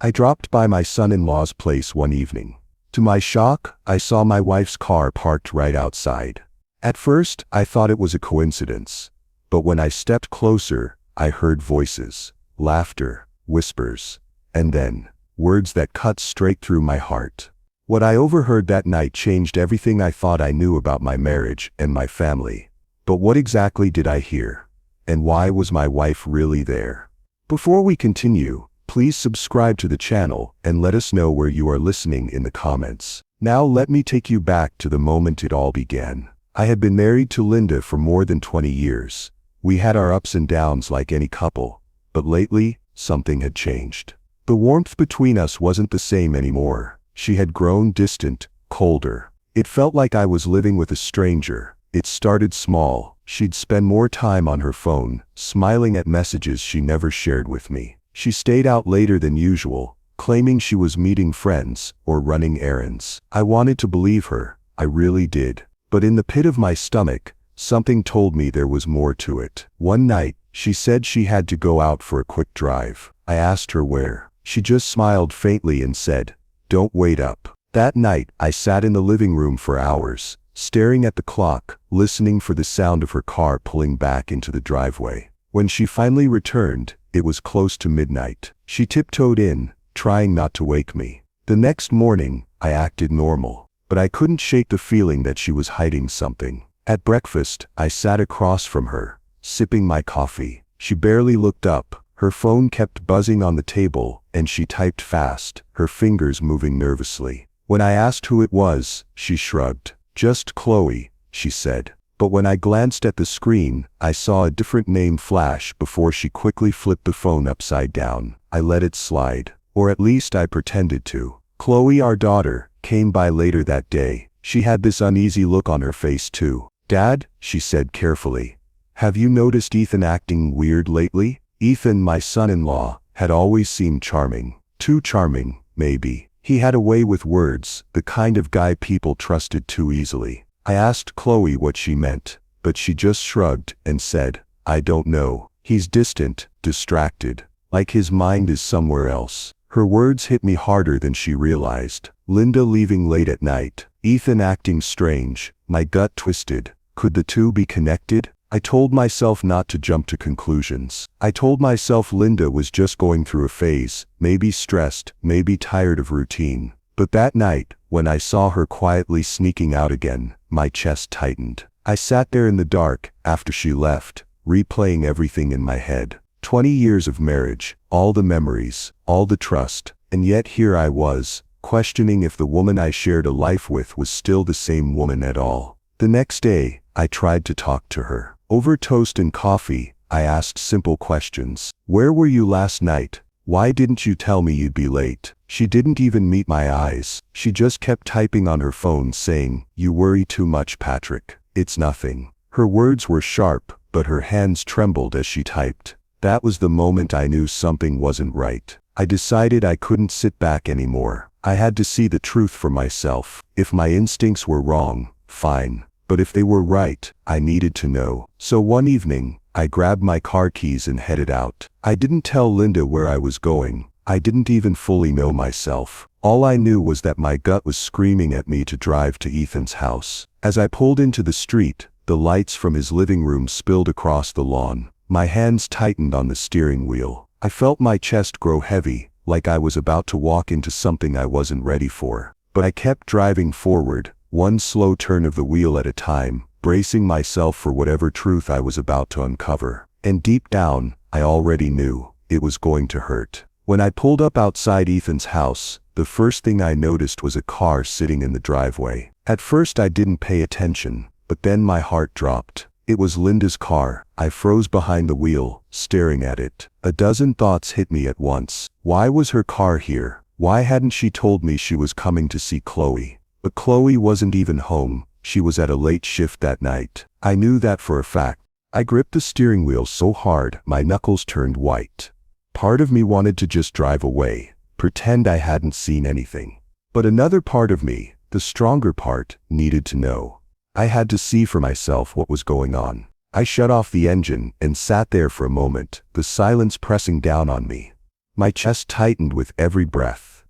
I dropped by my son-in-law's place one evening. To my shock, I saw my wife's car parked right outside. At first, I thought it was a coincidence. But when I stepped closer, I heard voices, laughter, whispers, and then words that cut straight through my heart. What I overheard that night changed everything I thought I knew about my marriage and my family. But what exactly did I hear? And why was my wife really there? Before we continue, please subscribe to the channel and let us know where you are listening in the comments. Now let me take you back to the moment it all began. I had been married to Linda for more than 20 years. We had our ups and downs like any couple, but lately, something had changed. The warmth between us wasn't the same anymore. She had grown distant, colder. It felt like I was living with a stranger. It started small. She'd spend more time on her phone, smiling at messages she never shared with me. She stayed out later than usual, claiming she was meeting friends or running errands. I wanted to believe her. I really did. But in the pit of my stomach, something told me there was more to it. One night, she said she had to go out for a quick drive. I asked her where. She just smiled faintly and said, "Don't wait up." That night, I sat in the living room for hours, staring at the clock, listening for the sound of her car pulling back into the driveway. When she finally returned, it was close to midnight. She tiptoed in, trying not to wake me. The next morning, I acted normal, but I couldn't shake the feeling that she was hiding something. At breakfast, I sat across from her, sipping my coffee. She barely looked up. Her phone kept buzzing on the table, and she typed fast, her fingers moving nervously. When I asked who it was, she shrugged. "Just Chloe," she said. But when I glanced at the screen, I saw a different name flash before she quickly flipped the phone upside down. I let it slide. Or at least I pretended to. Chloe, our daughter, came by later that day. She had this uneasy look on her face too. "Dad," she said carefully, "have you noticed Ethan acting weird lately?" Ethan, my son-in-law, had always seemed charming. Too charming, maybe. He had a way with words, the kind of guy people trusted too easily. I asked Chloe what she meant, but she just shrugged and said, "I don't know. He's distant, distracted, like his mind is somewhere else." Her words hit me harder than she realized. Linda leaving late at night, Ethan acting strange, my gut twisted. Could the two be connected? I told myself not to jump to conclusions. I told myself Linda was just going through a phase, maybe stressed, maybe tired of routine. But that night, when I saw her quietly sneaking out again, my chest tightened. I sat there in the dark, after she left, replaying everything in my head. 20 years of marriage, all the memories, all the trust, and yet here I was, questioning if the woman I shared a life with was still the same woman at all. The next day, I tried to talk to her. Over toast and coffee, I asked simple questions. "Where were you last night? Why didn't you tell me you'd be late?" She didn't even meet my eyes. She just kept typing on her phone saying, "You worry too much, Patrick. It's nothing." Her words were sharp, but her hands trembled as she typed. That was the moment I knew something wasn't right. I decided I couldn't sit back anymore. I had to see the truth for myself. If my instincts were wrong, fine. But if they were right, I needed to know. So one evening, I grabbed my car keys and headed out. I didn't tell Linda where I was going. I didn't even fully know myself. All I knew was that my gut was screaming at me to drive to Ethan's house. As I pulled into the street, the lights from his living room spilled across the lawn. My hands tightened on the steering wheel. I felt my chest grow heavy, like I was about to walk into something I wasn't ready for. But I kept driving forward, one slow turn of the wheel at a time, bracing myself for whatever truth I was about to uncover. And deep down, I already knew it was going to hurt. When I pulled up outside Ethan's house, the first thing I noticed was a car sitting in the driveway. At first I didn't pay attention, but then my heart dropped. It was Linda's car. I froze behind the wheel, staring at it. A dozen thoughts hit me at once. Why was her car here? Why hadn't she told me she was coming to see Chloe? But Chloe wasn't even home. She was at a late shift that night. I knew that for a fact. I gripped the steering wheel so hard, my knuckles turned white. Part of me wanted to just drive away, pretend I hadn't seen anything. But another part of me, the stronger part, needed to know. I had to see for myself what was going on. I shut off the engine and sat there for a moment, the silence pressing down on me. My chest tightened with every breath.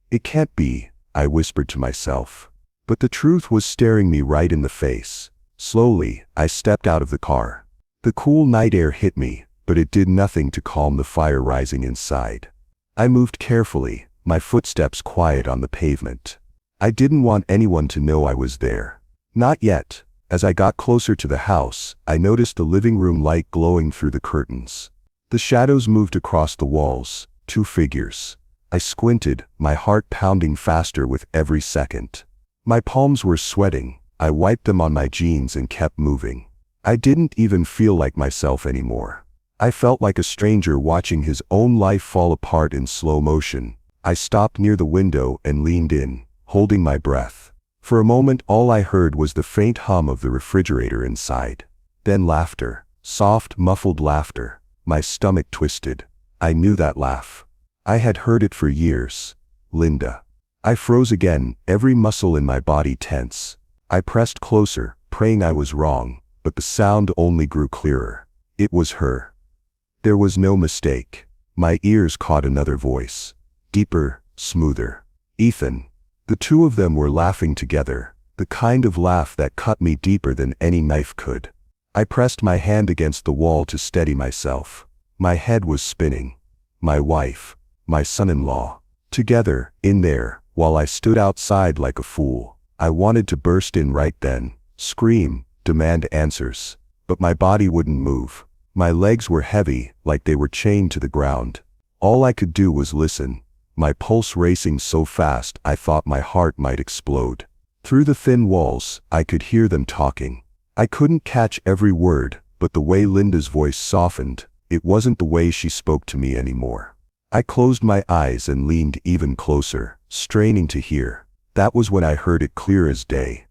It can't be, I whispered to myself. But the truth was staring me right in the face. Slowly, I stepped out of the car. The cool night air hit me, but it did nothing to calm the fire rising inside. I moved carefully, my footsteps quiet on the pavement. I didn't want anyone to know I was there. Not yet. As I got closer to the house, I noticed the living room light glowing through the curtains. The shadows moved across the walls, 2 figures. I squinted, my heart pounding faster with every second. My palms were sweating. I wiped them on my jeans and kept moving. I didn't even feel like myself anymore. I felt like a stranger watching his own life fall apart in slow motion. I stopped near the window and leaned in, holding my breath. For a moment all I heard was the faint hum of the refrigerator inside. Then laughter, soft, muffled laughter. My stomach twisted. I knew that laugh. I had heard it for years. Linda. I froze again, every muscle in my body tense. I pressed closer, praying I was wrong, but the sound only grew clearer. It was her. There was no mistake. My ears caught another voice. Deeper, smoother. Ethan. The 2 of them were laughing together, the kind of laugh that cut me deeper than any knife could. I pressed my hand against the wall to steady myself. My head was spinning. My wife, my son-in-law. Together, in there, while I stood outside like a fool. I wanted to burst in right then, scream, demand answers. But my body wouldn't move. My legs were heavy, like they were chained to the ground. All I could do was listen, my pulse racing so fast I thought my heart might explode. Through the thin walls, I could hear them talking. I couldn't catch every word, but the way Linda's voice softened, it wasn't the way she spoke to me anymore. I closed my eyes and leaned even closer, straining to hear. That was when I heard it clear as day.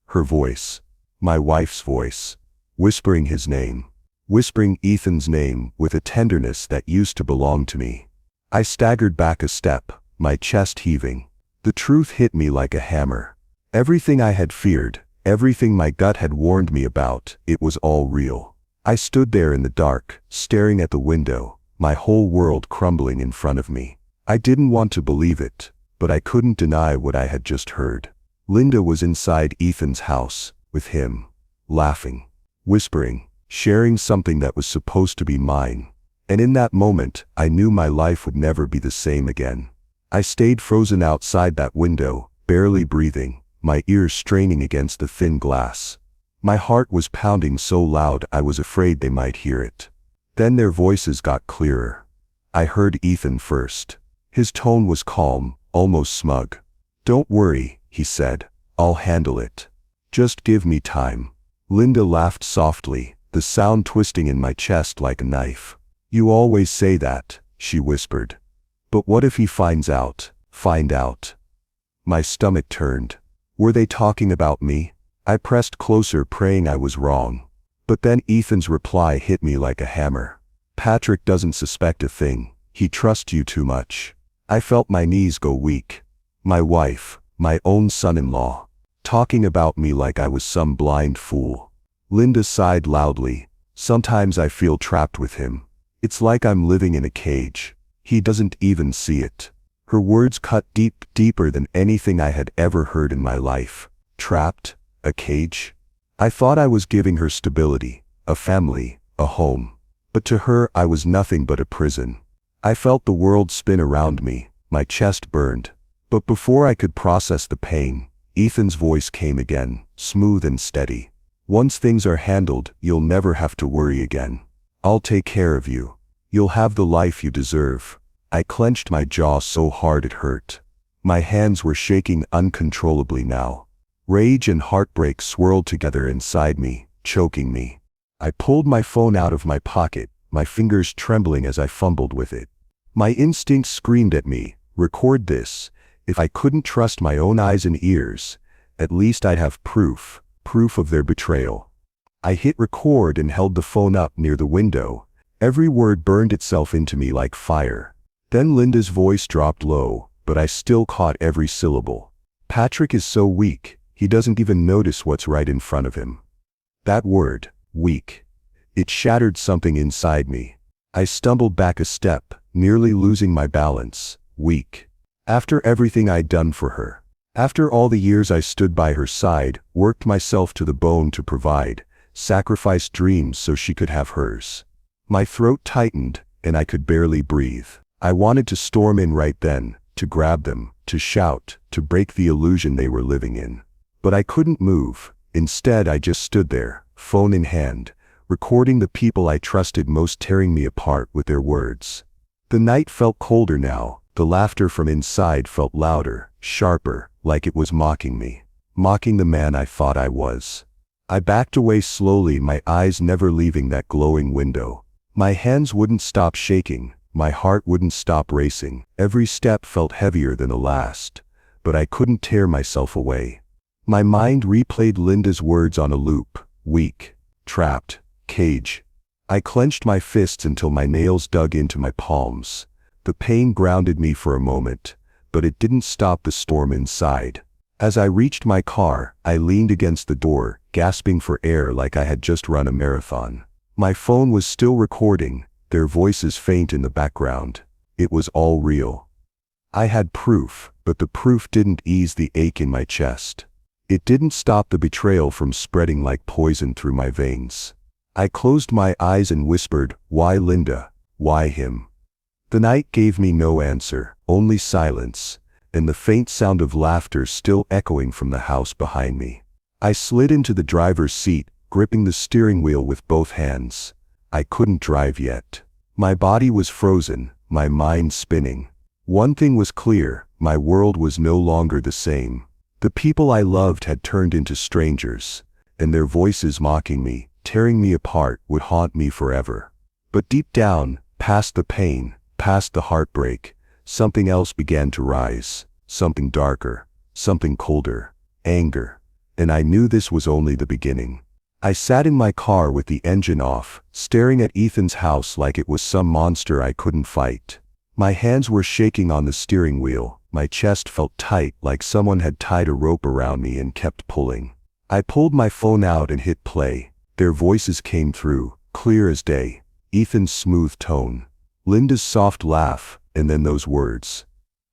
Her voice. My wife's voice. Whispering his name. Whispering Ethan's name with a tenderness that used to belong to me. I staggered back a step, my chest heaving. The truth hit me like a hammer. Everything I had feared, everything my gut had warned me about, it was all real. I stood there in the dark, staring at the window, my whole world crumbling in front of me. I didn't want to believe it, but I couldn't deny what I had just heard. Linda was inside Ethan's house, with him, laughing, whispering, sharing something that was supposed to be mine. And in that moment, I knew my life would never be the same again. I stayed frozen outside that window, barely breathing, my ears straining against the thin glass. My heart was pounding so loud I was afraid they might hear it. Then their voices got clearer. I heard Ethan first. His tone was calm, almost smug. "Don't worry," he said. "I'll handle it. Just give me time." Linda laughed softly, the sound twisting in my chest like a knife. "You always say that," she whispered. "But what if he finds out?" "Find out?" My stomach turned. Were they talking about me? I pressed closer, praying I was wrong. But then Ethan's reply hit me like a hammer. "Patrick doesn't suspect a thing. He trusts you too much." I felt my knees go weak. My wife, my own son-in-law, talking about me like I was some blind fool. Linda sighed loudly. "Sometimes I feel trapped with him. It's like I'm living in a cage. He doesn't even see it." Her words cut deeper than anything I had ever heard in my life. Trapped? A cage? I thought I was giving her stability, a family, a home. But to her I was nothing but a prison. I felt the world spin around me, my chest burned. But before I could process the pain, Ethan's voice came again, smooth and steady. "Once things are handled, you'll never have to worry again. I'll take care of you. You'll have the life you deserve." I clenched my jaw so hard it hurt. My hands were shaking uncontrollably now. Rage and heartbreak swirled together inside me, choking me. I pulled my phone out of my pocket, my fingers trembling as I fumbled with it. My instincts screamed at me, "Record this. If I couldn't trust my own eyes and ears, at least I'd have proof of their betrayal." I hit record and held the phone up near the window. Every word burned itself into me like fire. Then Linda's voice dropped low, but I still caught every syllable. "Patrick is so weak, he doesn't even notice what's right in front of him." That word, weak. It shattered something inside me. I stumbled back a step, nearly losing my balance, weak. After everything I'd done for her. After all the years I stood by her side, worked myself to the bone to provide, sacrificed dreams so she could have hers. My throat tightened, and I could barely breathe. I wanted to storm in right then, to grab them, to shout, to break the illusion they were living in. But I couldn't move. Instead, I just stood there, phone in hand, recording the people I trusted most tearing me apart with their words. The night felt colder now. The laughter from inside felt louder, sharper, like it was mocking me. Mocking the man I thought I was. I backed away slowly, my eyes never leaving that glowing window. My hands wouldn't stop shaking. My heart wouldn't stop racing. Every step felt heavier than the last. But I couldn't tear myself away. My mind replayed Linda's words on a loop. Weak. Trapped. Cage. I clenched my fists until my nails dug into my palms. The pain grounded me for a moment, but it didn't stop the storm inside. As I reached my car, I leaned against the door, gasping for air like I had just run a marathon. My phone was still recording, their voices faint in the background. It was all real. I had proof, but the proof didn't ease the ache in my chest. It didn't stop the betrayal from spreading like poison through my veins. I closed my eyes and whispered, "Why Linda? Why him?" The night gave me no answer, only silence, and the faint sound of laughter still echoing from the house behind me. I slid into the driver's seat, gripping the steering wheel with both hands. I couldn't drive yet. My body was frozen, my mind spinning. One thing was clear, my world was no longer the same. The people I loved had turned into strangers, and their voices mocking me, tearing me apart, would haunt me forever. But deep down, past the pain, past the heartbreak, something else began to rise, something darker, something colder, anger. And I knew this was only the beginning. I sat in my car with the engine off, staring at Ethan's house like it was some monster I couldn't fight. My hands were shaking on the steering wheel, my chest felt tight like someone had tied a rope around me and kept pulling. I pulled my phone out and hit play. Their voices came through, clear as day. Ethan's smooth tone. Linda's soft laugh, and then those words.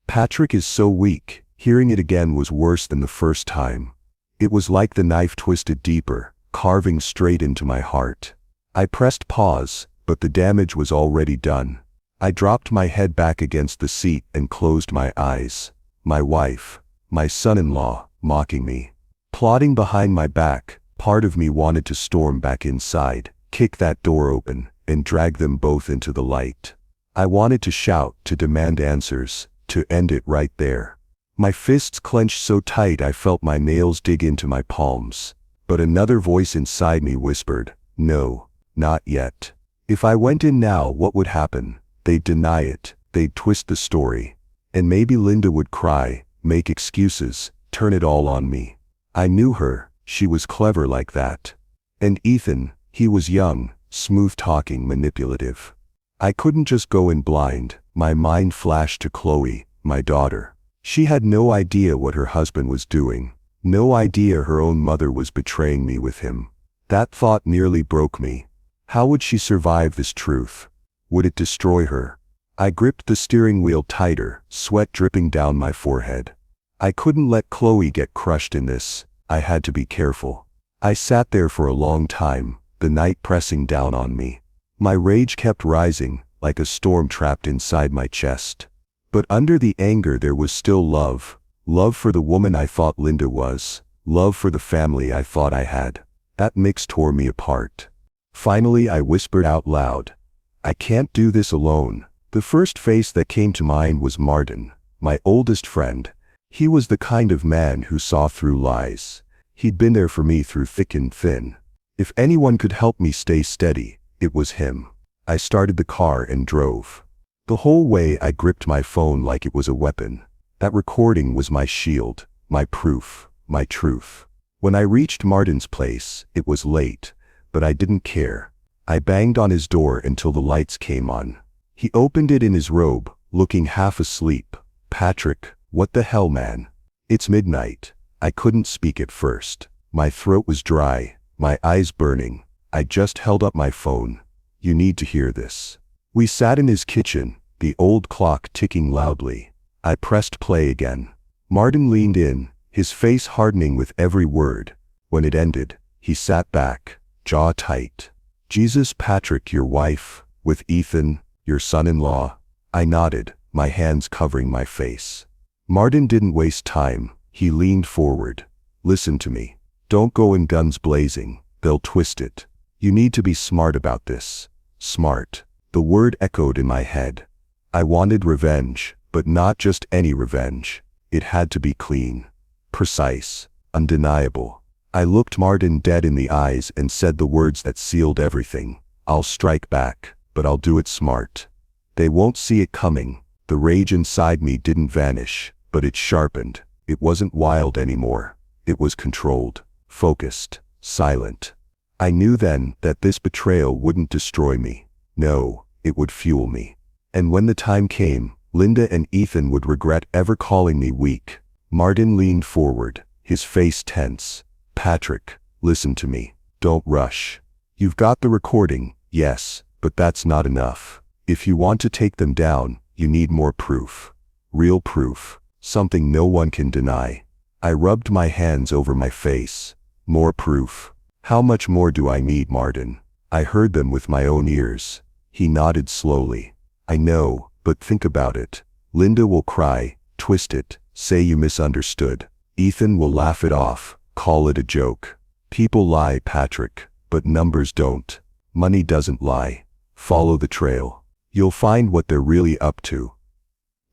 "Patrick is so weak." Hearing it again was worse than the first time. It was like the knife twisted deeper, carving straight into my heart. I pressed pause, but the damage was already done. I dropped my head back against the seat and closed my eyes. My wife, my son-in-law, mocking me. Plotting behind my back, part of me wanted to storm back inside, kick that door open, and drag them both into the light. I wanted to shout, to demand answers, to end it right there. My fists clenched so tight I felt my nails dig into my palms. But another voice inside me whispered, "No, not yet." If I went in now, what would happen? They'd deny it, they'd twist the story. And maybe Linda would cry, make excuses, turn it all on me. I knew her, she was clever like that. And Ethan, he was young, smooth-talking, manipulative. I couldn't just go in blind. My mind flashed to Chloe, my daughter. She had no idea what her husband was doing. No idea her own mother was betraying me with him. That thought nearly broke me. How would she survive this truth? Would it destroy her? I gripped the steering wheel tighter, sweat dripping down my forehead. I couldn't let Chloe get crushed in this. I had to be careful. I sat there for a long time, the night pressing down on me. My rage kept rising, like a storm trapped inside my chest. But under the anger there was still love. Love for the woman I thought Linda was. Love for the family I thought I had. That mix tore me apart. Finally I whispered out loud, "I can't do this alone." The first face that came to mind was Martin, my oldest friend. He was the kind of man who saw through lies. He'd been there for me through thick and thin. If anyone could help me stay steady, it was him. I started the car and drove. The whole way I gripped my phone like it was a weapon. That recording was my shield, my proof, my truth. When I reached Martin's place, it was late, but I didn't care. I banged on his door until the lights came on. He opened it in his robe, looking half asleep. "Patrick, what the hell, man? It's midnight." I couldn't speak at first. My throat was dry, my eyes burning. I just held up my phone. "You need to hear this." We sat in his kitchen, the old clock ticking loudly. I pressed play again. Martin leaned in, his face hardening with every word. When it ended, he sat back, jaw tight. "Jesus, Patrick, your wife, with Ethan, your son-in-law?" I nodded, my hands covering my face. Martin didn't waste time. He leaned forward. "Listen to me. Don't go in guns blazing. They'll twist it. You need to be smart about this." Smart. The word echoed in my head. I wanted revenge, but not just any revenge. It had to be clean, precise, undeniable. I looked Martin dead in the eyes and said the words that sealed everything. "I'll strike back, but I'll do it smart. They won't see it coming." The rage inside me didn't vanish, but it sharpened. It wasn't wild anymore. It was controlled, focused, silent. I knew then that this betrayal wouldn't destroy me. No, it would fuel me. And when the time came, Linda and Ethan would regret ever calling me weak. Martin leaned forward, his face tense. "Patrick, listen to me. Don't rush. You've got the recording, yes, but that's not enough. If you want to take them down, you need more proof. Real proof. Something no one can deny." I rubbed my hands over my face. "More proof. How much more do I need, Martin?" I heard them with my own ears. He nodded slowly. "I know, but think about it. Linda will cry, twist it, say you misunderstood. Ethan will laugh it off, call it a joke. People lie, Patrick, but numbers don't. Money doesn't lie. Follow the trail. You'll find what they're really up to."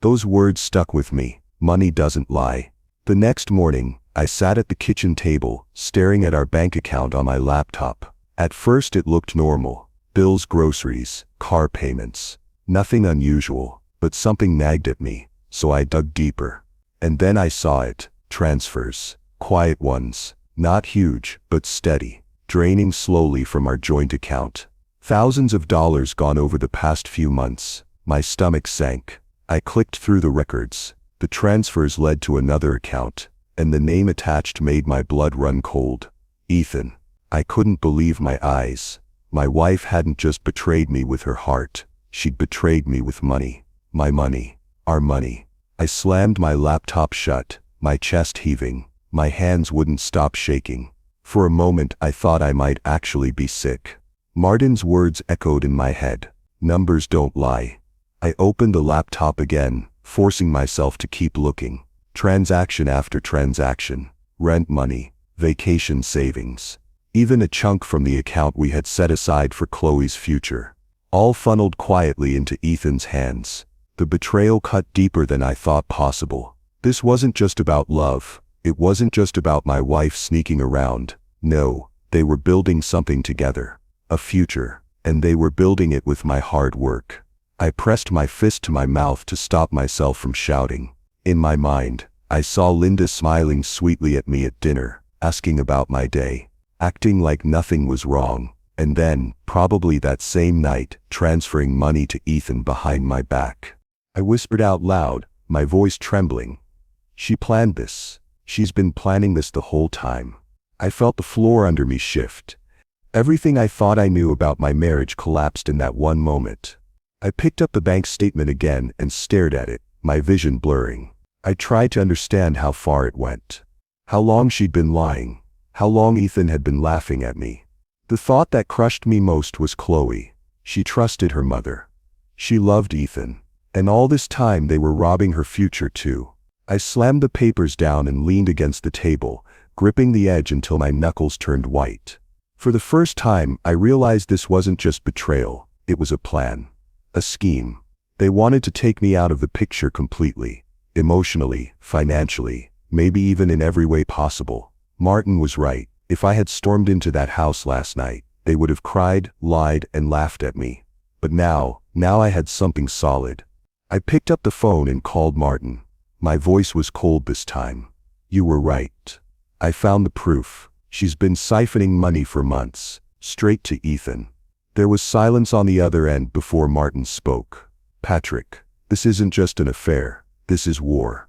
Those words stuck with me. Money doesn't lie. The next morning, I sat at the kitchen table, staring at our bank account on my laptop. At first it looked normal. Bills, groceries, car payments. Nothing unusual, but something nagged at me, so I dug deeper. And then I saw it. Transfers. Quiet ones. Not huge, but steady. Draining slowly from our joint account. Thousands of dollars gone over the past few months. My stomach sank. I clicked through the records. The transfers led to another account, and the name attached made my blood run cold. Ethan. I couldn't believe my eyes. My wife hadn't just betrayed me with her heart. She'd betrayed me with money. My money. Our money. I slammed my laptop shut, my chest heaving. My hands wouldn't stop shaking. For a moment I thought I might actually be sick. Martin's words echoed in my head. Numbers don't lie. I opened the laptop again, forcing myself to keep looking. Transaction after transaction. Rent money. Vacation savings. Even a chunk from the account we had set aside for Chloe's future. All funneled quietly into Ethan's hands. The betrayal cut deeper than I thought possible. This wasn't just about love. It wasn't just about my wife sneaking around. No, they were building something together. A future. And they were building it with my hard work. I pressed my fist to my mouth to stop myself from shouting. In my mind, I saw Linda smiling sweetly at me at dinner, asking about my day, acting like nothing was wrong, and then, probably that same night, transferring money to Ethan behind my back. I whispered out loud, my voice trembling. "She planned this. She's been planning this the whole time." I felt the floor under me shift. Everything I thought I knew about my marriage collapsed in that one moment. I picked up the bank statement again and stared at it, my vision blurring. I tried to understand how far it went. How long she'd been lying. How long Ethan had been laughing at me. The thought that crushed me most was Chloe. She trusted her mother. She loved Ethan. And all this time they were robbing her future too. I slammed the papers down and leaned against the table, gripping the edge until my knuckles turned white. For the first time, I realized this wasn't just betrayal. It was a plan. A scheme. They wanted to take me out of the picture completely. Emotionally, financially, maybe even in every way possible. Martin was right. If I had stormed into that house last night, they would have cried, lied, and laughed at me. But now I had something solid. I picked up the phone and called Martin. My voice was cold this time. "You were right. I found the proof. She's been siphoning money for months, straight to Ethan." There was silence on the other end before Martin spoke. "Patrick, this isn't just an affair. This is war."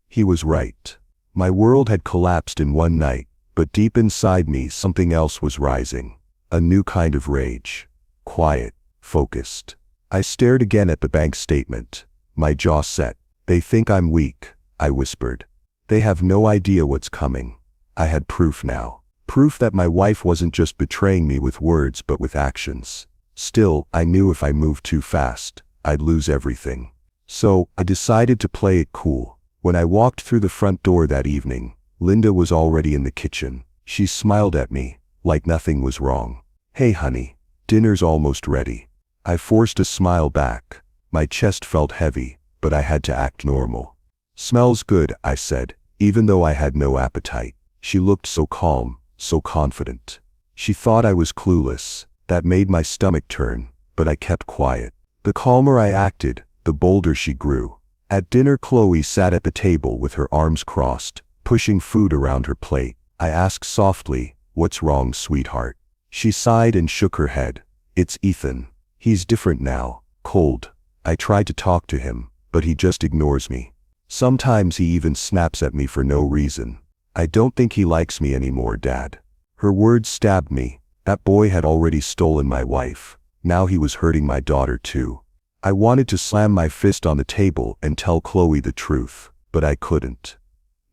He was right. My world had collapsed in one night, but deep inside me something else was rising. A new kind of rage. Quiet, focused, I stared again at the bank statement. My jaw set. They think I'm weak, I whispered. They have no idea what's coming. I had proof now. Proof that my wife wasn't just betraying me with words but with actions. Still, I knew if I moved too fast, I'd lose everything. So, I decided to play it cool. When I walked through the front door that evening, Linda was already in the kitchen. She smiled at me, like nothing was wrong. "Hey honey, dinner's almost ready." I forced a smile back. My chest felt heavy, but I had to act normal. "Smells good," I said, even though I had no appetite. She looked so calm, so confident. She thought I was clueless. That made my stomach turn, but I kept quiet. The calmer I acted, the bolder she grew. At dinner, Chloe sat at the table with her arms crossed, pushing food around her plate. I asked softly, "What's wrong, sweetheart?" She sighed and shook her head. "It's Ethan. He's different now, cold. I tried to talk to him, but he just ignores me. Sometimes he even snaps at me for no reason. I don't think he likes me anymore, Dad." Her words stabbed me. That boy had already stolen my wife. Now he was hurting my daughter too. I wanted to slam my fist on the table and tell Chloe the truth, but I couldn't.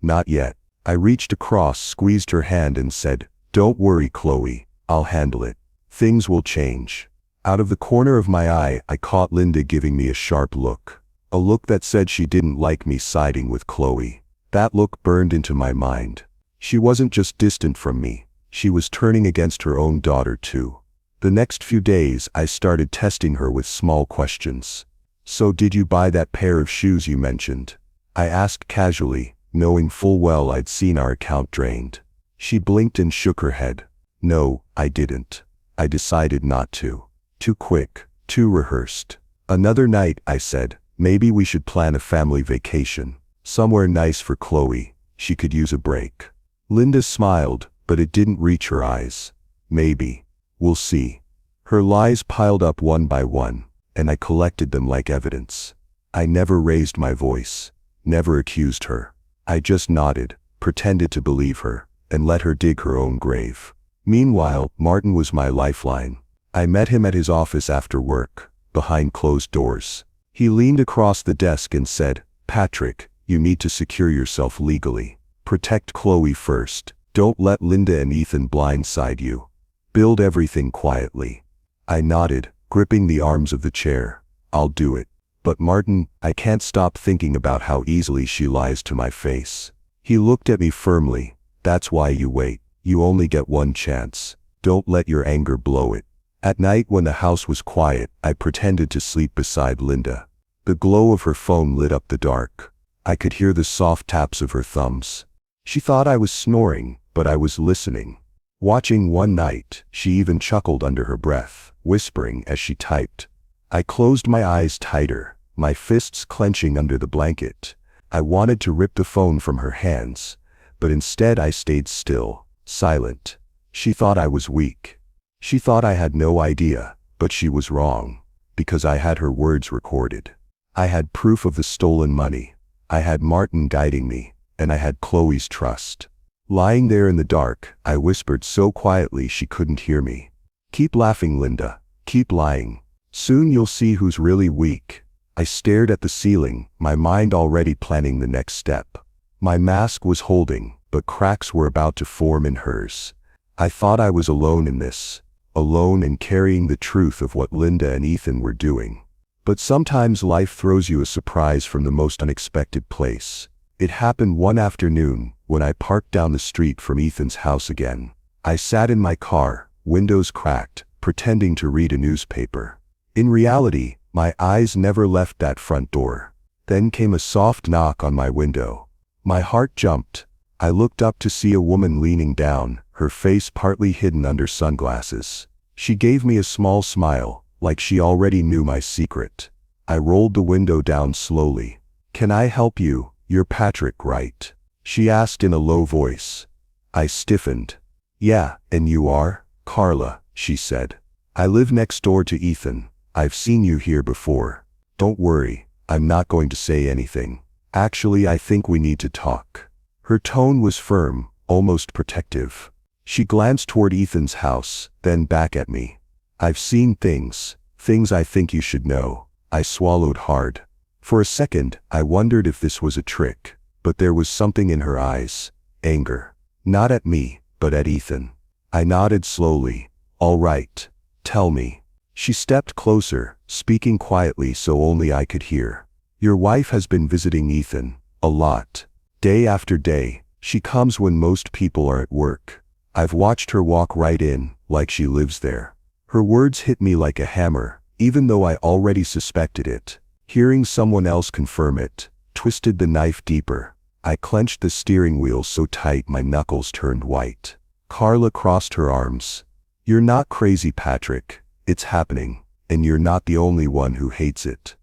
"Not yet." I reached across, squeezed her hand and said, "Don't worry, Chloe, I'll handle it. Things will change." Out of the corner of my eye, I caught Linda giving me a sharp look. A look that said she didn't like me siding with Chloe. That look burned into my mind. She wasn't just distant from me. She was turning against her own daughter too. The next few days, I started testing her with small questions. "So did you buy that pair of shoes you mentioned?" I asked casually, knowing full well I'd seen our account drained. She blinked and shook her head. "No, I didn't. I decided not to. Too quick, too rehearsed." "Another night," I said, "maybe we should plan a family vacation. Somewhere nice for Chloe. She could use a break." Linda smiled, but it didn't reach her eyes. "Maybe. We'll see." Her lies piled up one by one, and I collected them like evidence. I never raised my voice, never accused her. I just nodded, pretended to believe her, and let her dig her own grave. Meanwhile, Martin was my lifeline. I met him at his office after work, behind closed doors. He leaned across the desk and said, "Patrick, you need to secure yourself legally. Protect Chloe first. Don't let Linda and Ethan blindside you. Build everything quietly." I nodded, gripping the arms of the chair. "I'll do it. But Martin, I can't stop thinking about how easily she lies to my face." He looked at me firmly. "That's why you wait. You only get one chance. Don't let your anger blow it." At night when the house was quiet, I pretended to sleep beside Linda. The glow of her phone lit up the dark. I could hear the soft taps of her thumbs. She thought I was snoring, but I was listening. Watching one night, she even chuckled under her breath, whispering as she typed. I closed my eyes tighter, my fists clenching under the blanket. I wanted to rip the phone from her hands, but instead I stayed still, silent. She thought I was weak. She thought I had no idea, but she was wrong, because I had her words recorded. I had proof of the stolen money. I had Martin guiding me, and I had Chloe's trust. Lying there in the dark, I whispered so quietly she couldn't hear me. "Keep laughing, Linda. Keep lying. Soon you'll see who's really weak." I stared at the ceiling, my mind already planning the next step. My mask was holding, but cracks were about to form in hers. I thought I was alone in this, alone in carrying the truth of what Linda and Ethan were doing. But sometimes life throws you a surprise from the most unexpected place. It happened one afternoon, when I parked down the street from Ethan's house again. I sat in my car, windows cracked, pretending to read a newspaper. In reality, my eyes never left that front door. Then came a soft knock on my window. My heart jumped. I looked up to see a woman leaning down, her face partly hidden under sunglasses. She gave me a small smile, like she already knew my secret. I rolled the window down slowly. "Can I help you? You're Patrick, right?" she asked in a low voice. I stiffened. "Yeah, and you are?" "Carla," she said. "I live next door to Ethan. I've seen you here before. Don't worry, I'm not going to say anything. Actually, I think we need to talk." Her tone was firm, almost protective. She glanced toward Ethan's house, then back at me. "I've seen things Things I think you should know. I swallowed hard. For a second, I wondered if this was a trick, but there was something in her eyes. Anger. Not at me, but at Ethan. I nodded slowly. All right. Tell me. She stepped closer, speaking quietly so only I could hear. Your wife has been visiting Ethan. A lot. Day after day. She comes when most people are at work. I've watched her walk right in, like she lives there. Her words hit me like a hammer, even though I already suspected it. Hearing someone else confirm it, twisted the knife deeper. I clenched the steering wheel so tight my knuckles turned white. Carla crossed her arms. You're not crazy, Patrick. It's happening, and you're not the only one who hates it.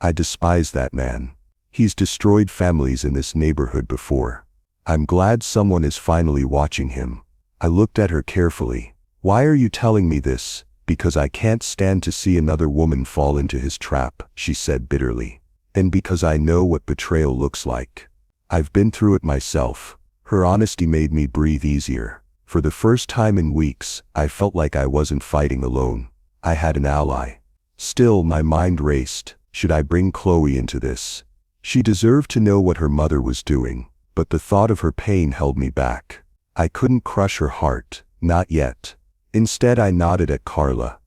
I despise that man. He's destroyed families in this neighborhood before. I'm glad someone is finally watching him. I looked at her carefully. Why are you telling me this? Because I can't stand to see another woman fall into his trap, she said bitterly. And because I know what betrayal looks like. I've been through it myself. Her honesty made me breathe easier. For the first time in weeks, I felt like I wasn't fighting alone. I had an ally. Still, my mind raced. Should I bring Chloe into this? She deserved to know what her mother was doing, but the thought of her pain held me back. I couldn't crush her heart, not yet. Instead, I nodded at Carla.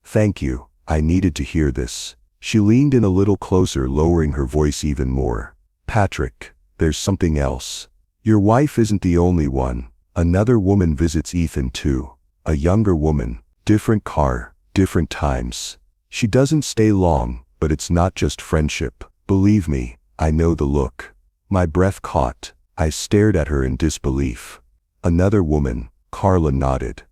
Thank you, I needed to hear this. She leaned in a little closer, lowering her voice even more. Patrick, there's something else. Your wife isn't the only one. Another woman visits Ethan too. A younger woman, different car, different times. She doesn't stay long, but it's not just friendship. Believe me, I know the look. My breath caught. I stared at her in disbelief. Another woman, Carla nodded.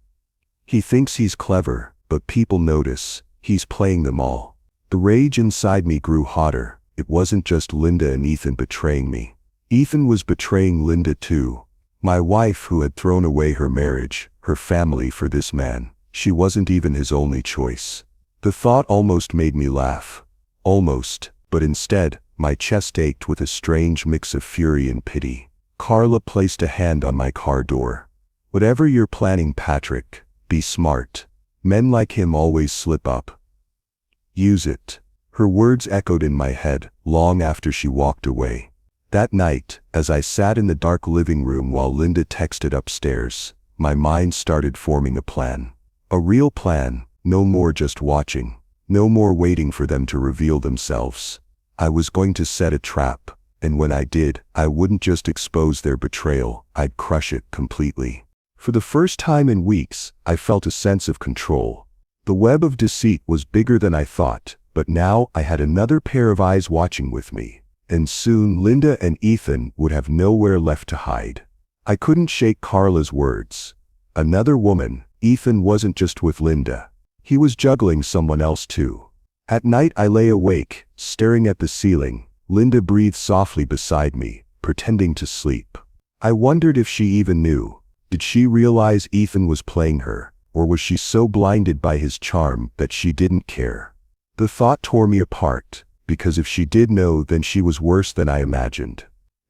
He thinks he's clever, but people notice. He's playing them all. The rage inside me grew hotter. It wasn't just Linda and Ethan betraying me. Ethan was betraying Linda too. My wife, who had thrown away her marriage, her family for this man. She wasn't even his only choice. The thought almost made me laugh. Almost, but instead, my chest ached with a strange mix of fury and pity. Carla placed a hand on my car door. Whatever you're planning, Patrick, be smart. Men like him always slip up. Use it. Her words echoed in my head, long after she walked away. That night, as I sat in the dark living room while Linda texted upstairs, my mind started forming a plan. A real plan, no more just watching. No more waiting for them to reveal themselves. I was going to set a trap, and when I did, I wouldn't just expose their betrayal, I'd crush it completely. For the first time in weeks, I felt a sense of control. The web of deceit was bigger than I thought, but now I had another pair of eyes watching with me. And soon Linda and Ethan would have nowhere left to hide. I couldn't shake Carla's words. Another woman. Ethan wasn't just with Linda. He was juggling someone else too. At night I lay awake, staring at the ceiling. Linda breathed softly beside me, pretending to sleep. I wondered if she even knew. Did she realize Ethan was playing her, or was she so blinded by his charm that she didn't care? The thought tore me apart, because if she did know, then she was worse than I imagined.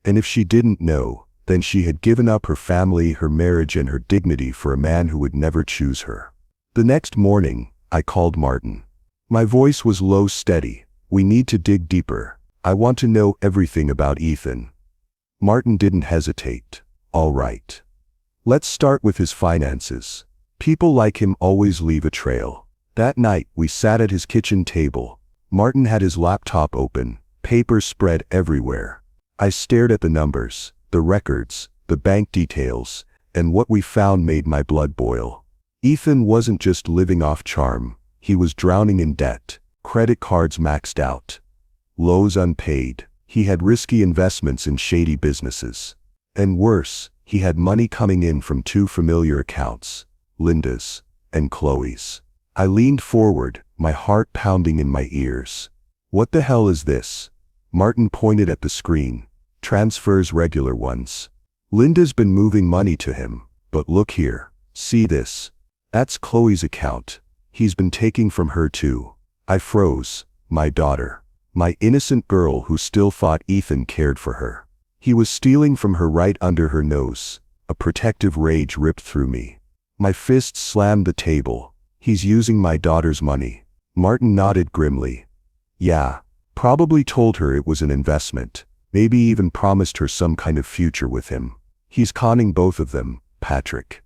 And if she didn't know, then she had given up her family, her marriage, and her dignity for a man who would never choose her. The next morning, I called Martin. My voice was low, steady. We need to dig deeper. I want to know everything about Ethan. Martin didn't hesitate. All right. Let's start with his finances. People like him always leave a trail. That night, we sat at his kitchen table. Martin had his laptop open, papers spread everywhere. I stared at the numbers, the records, the bank details, and what we found made my blood boil. Ethan wasn't just living off charm. He was drowning in debt, credit cards maxed out, loans unpaid. He had risky investments in shady businesses. And worse, he had money coming in from two familiar accounts, Linda's and Chloe's. I leaned forward, my heart pounding in my ears. What the hell is this? Martin pointed at the screen. Transfers, regular ones. Linda's been moving money to him, but look here. See this? That's Chloe's account. He's been taking from her too. I froze. My daughter. My innocent girl who still thought Ethan cared for her. He was stealing from her right under her nose. A protective rage ripped through me. My fists slammed the table. He's using my daughter's money. Martin nodded grimly. Yeah, probably told her it was an investment, maybe even promised her some kind of future with him. He's conning both of them, Patrick.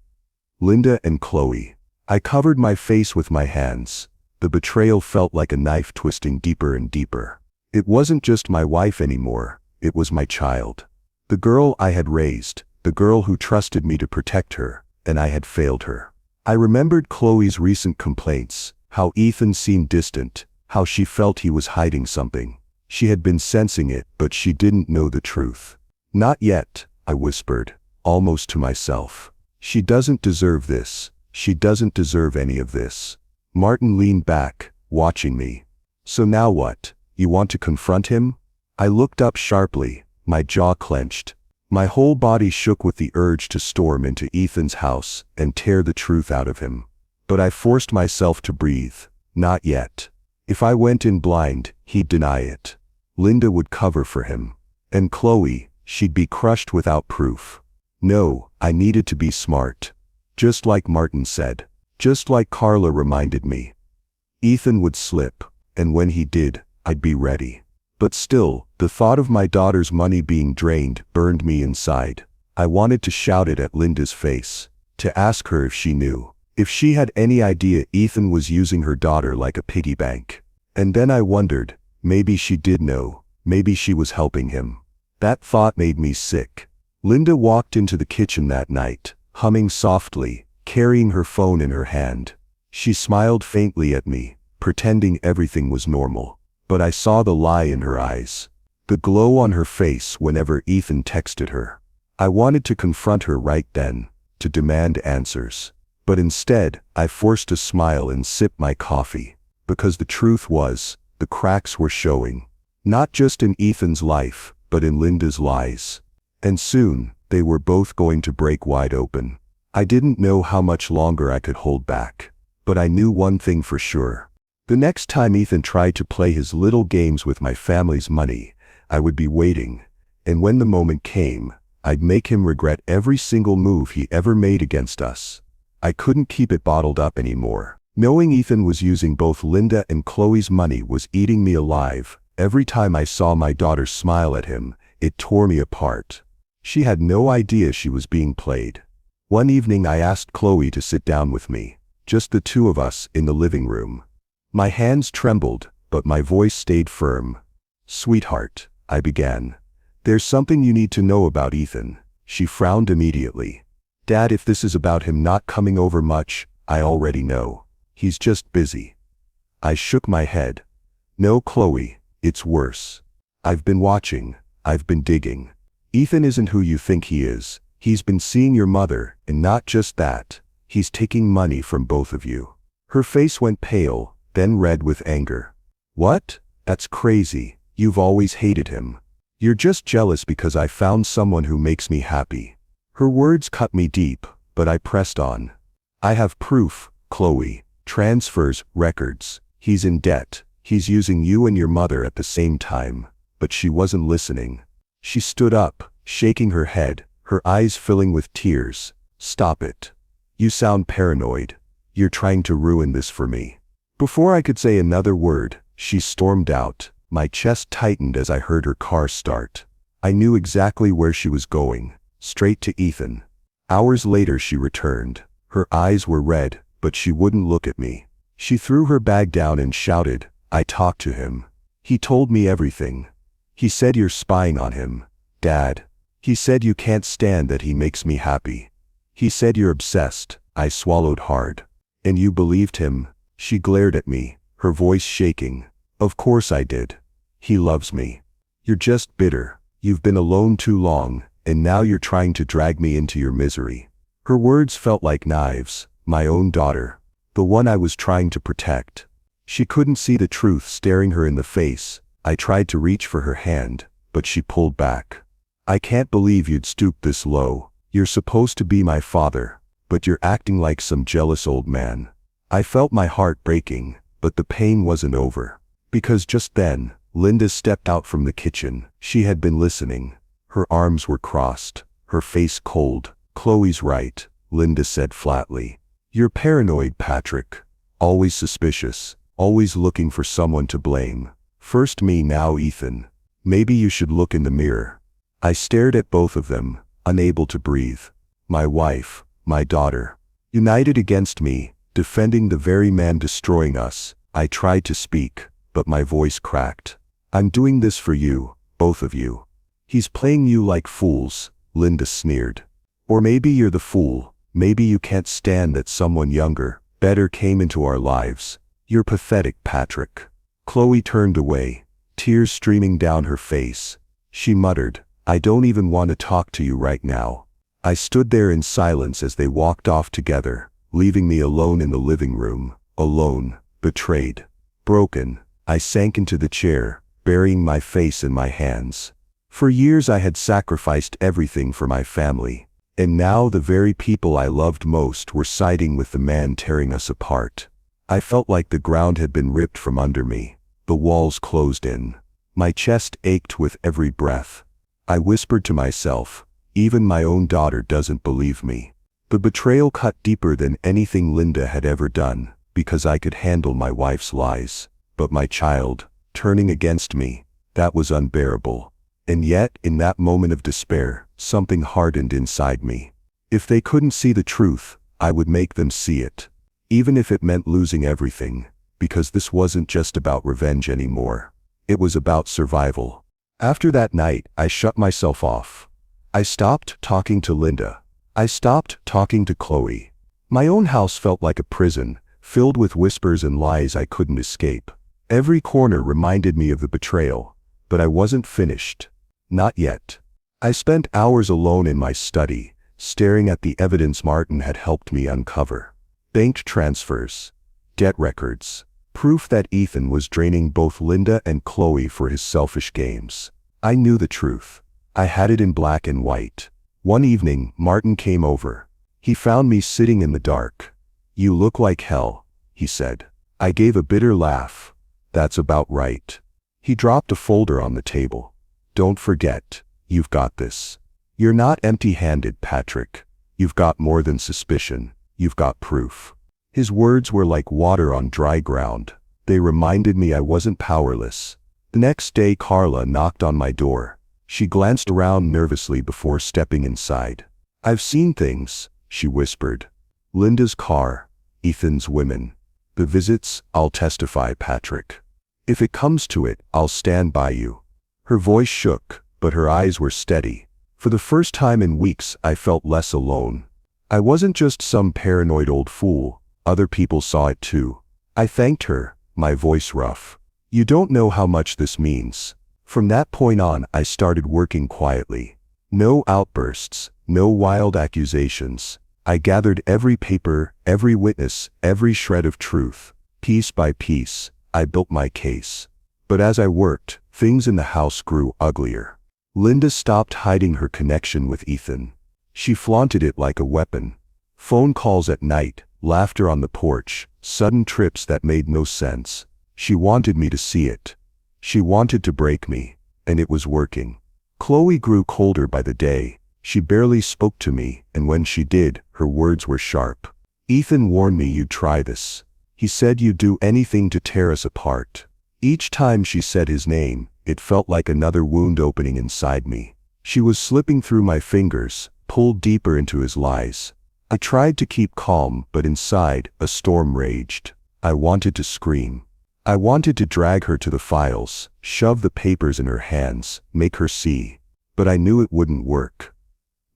Linda and Chloe. I covered my face with my hands. The betrayal felt like a knife twisting deeper and deeper. It wasn't just my wife anymore, it was my child. The girl I had raised, the girl who trusted me to protect her, and I had failed her. I remembered Chloe's recent complaints, how Ethan seemed distant, how she felt he was hiding something. She had been sensing it, but she didn't know the truth. Not yet, I whispered, almost to myself. She doesn't deserve this. She doesn't deserve any of this. Martin leaned back, watching me. So now what? You want to confront him? I looked up sharply, my jaw clenched. My whole body shook with the urge to storm into Ethan's house and tear the truth out of him. But I forced myself to breathe. Not yet. If I went in blind, he'd deny it. Linda would cover for him. And Chloe, she'd be crushed without proof. No, I needed to be smart. Just like Martin said. Just like Carla reminded me. Ethan would slip, and when he did, I'd be ready. But still, the thought of my daughter's money being drained burned me inside. I wanted to shout it at Linda's face, to ask her if she knew, if she had any idea Ethan was using her daughter like a piggy bank. And then I wondered, maybe she did know, maybe she was helping him. That thought made me sick. Linda walked into the kitchen that night, humming softly, carrying her phone in her hand. She smiled faintly at me, pretending everything was normal. But I saw the lie in her eyes, the glow on her face whenever Ethan texted her. I wanted to confront her right then, to demand answers. But instead, I forced a smile and sipped my coffee, because the truth was, the cracks were showing. Not just in Ethan's life, but in Linda's lies. And soon, they were both going to break wide open. I didn't know how much longer I could hold back. But I knew one thing for sure. The next time Ethan tried to play his little games with my family's money, I would be waiting. And when the moment came, I'd make him regret every single move he ever made against us. I couldn't keep it bottled up anymore. Knowing Ethan was using both Linda and Chloe's money was eating me alive. Every time I saw my daughter smile at him, it tore me apart. She had no idea she was being played. One evening I asked Chloe to sit down with me, just the two of us in the living room. My hands trembled, but my voice stayed firm. Sweetheart, I began. There's something you need to know about Ethan. She frowned immediately. Dad, if this is about him not coming over much, I already know. He's just busy. I shook my head. No, Chloe, it's worse. I've been watching. I've been digging. Ethan isn't who you think he is. He's been seeing your mother, and not just that. He's taking money from both of you. Her face went pale, then red with anger. What? That's crazy. You've always hated him. You're just jealous because I found someone who makes me happy. Her words cut me deep, but I pressed on. I have proof, Chloe. Transfers, records. He's in debt. He's using you and your mother at the same time. But she wasn't listening. She stood up, shaking her head, her eyes filling with tears. Stop it. You sound paranoid. You're trying to ruin this for me. Before I could say another word, she stormed out. My chest tightened as I heard her car start. I knew exactly where she was going, straight to Ethan. Hours later she returned. Her eyes were red, but she wouldn't look at me. She threw her bag down and shouted, I talked to him. He told me everything. He said you're spying on him, Dad. He said you can't stand that he makes me happy. He said you're obsessed. I swallowed hard. And you believed him? She glared at me, her voice shaking. Of course I did. He loves me. You're just bitter. You've been alone too long, and now you're trying to drag me into your misery. Her words felt like knives. My own daughter. The one I was trying to protect. She couldn't see the truth staring her in the face. I tried to reach for her hand, but she pulled back. I can't believe you'd stoop this low. You're supposed to be my father, but you're acting like some jealous old man. I felt my heart breaking, but the pain wasn't over. Because just then, Linda stepped out from the kitchen. She had been listening. Her arms were crossed, her face cold. Chloe's right, Linda said flatly. You're paranoid, Patrick. Always suspicious. always looking for someone to blame. First me, now Ethan. Maybe you should look in the mirror. I stared at both of them, unable to breathe. My wife, my daughter, united against me, defending the very man destroying us. I tried to speak, but my voice cracked. I'm doing this for you, both of you. He's playing you like fools, Linda sneered. Or maybe you're the fool. Maybe you can't stand that someone younger, better came into our lives. You're pathetic, Patrick. Chloe turned away, tears streaming down her face. She muttered, I don't even want to talk to you right now. I stood there in silence as they walked off together, leaving me alone in the living room, alone, betrayed, broken. I sank into the chair, burying my face in my hands. For years I had sacrificed everything for my family, and now the very people I loved most were siding with the man tearing us apart. I felt like the ground had been ripped from under me, the walls closed in. My chest ached with every breath. I whispered to myself, even my own daughter doesn't believe me. The betrayal cut deeper than anything Linda had ever done, because I could handle my wife's lies. But my child, turning against me, that was unbearable. And yet, in that moment of despair, something hardened inside me. If they couldn't see the truth, I would make them see it. Even if it meant losing everything, because this wasn't just about revenge anymore. It was about survival. After that night, I shut myself off. I stopped talking to Linda. I stopped talking to Chloe. My own house felt like a prison, filled with whispers and lies I couldn't escape. Every corner reminded me of the betrayal, but I wasn't finished. Not yet. I spent hours alone in my study, staring at the evidence Martin had helped me uncover. Bank transfers, debt records, proof that Ethan was draining both Linda and Chloe for his selfish games. I knew the truth. I had it in black and white. One evening, Martin came over. He found me sitting in the dark. You look like hell, he said. I gave a bitter laugh. That's about right. He dropped a folder on the table. Don't forget, you've got this. You're not empty-handed, Patrick. You've got more than suspicion. You've got proof. His words were like water on dry ground. They reminded me I wasn't powerless. The next day, Carla knocked on my door. She glanced around nervously before stepping inside. I've seen things, she whispered. Linda's car, Ethan's women. The visits, I'll testify, Patrick. If it comes to it, I'll stand by you. Her voice shook, but her eyes were steady. For the first time in weeks, I felt less alone. I wasn't just some paranoid old fool. Other people saw it too. I thanked her, my voice rough. You don't know how much this means. From that point on, I started working quietly. No outbursts, no wild accusations. I gathered every paper, every witness, every shred of truth. Piece by piece, I built my case. But as I worked, things in the house grew uglier. Linda stopped hiding her connection with Ethan. She flaunted it like a weapon. Phone calls at night, laughter on the porch, sudden trips that made no sense. She wanted me to see it. She wanted to break me, and it was working. Chloe grew colder by the day. She barely spoke to me, and when she did, her words were sharp. Ethan warned me you'd try this. He said you'd do anything to tear us apart. Each time she said his name, it felt like another wound opening inside me. She was slipping through my fingers, pulled deeper into his lies. I tried to keep calm, but inside, a storm raged. I wanted to scream. I wanted to drag her to the files, shove the papers in her hands, make her see. But I knew it wouldn't work.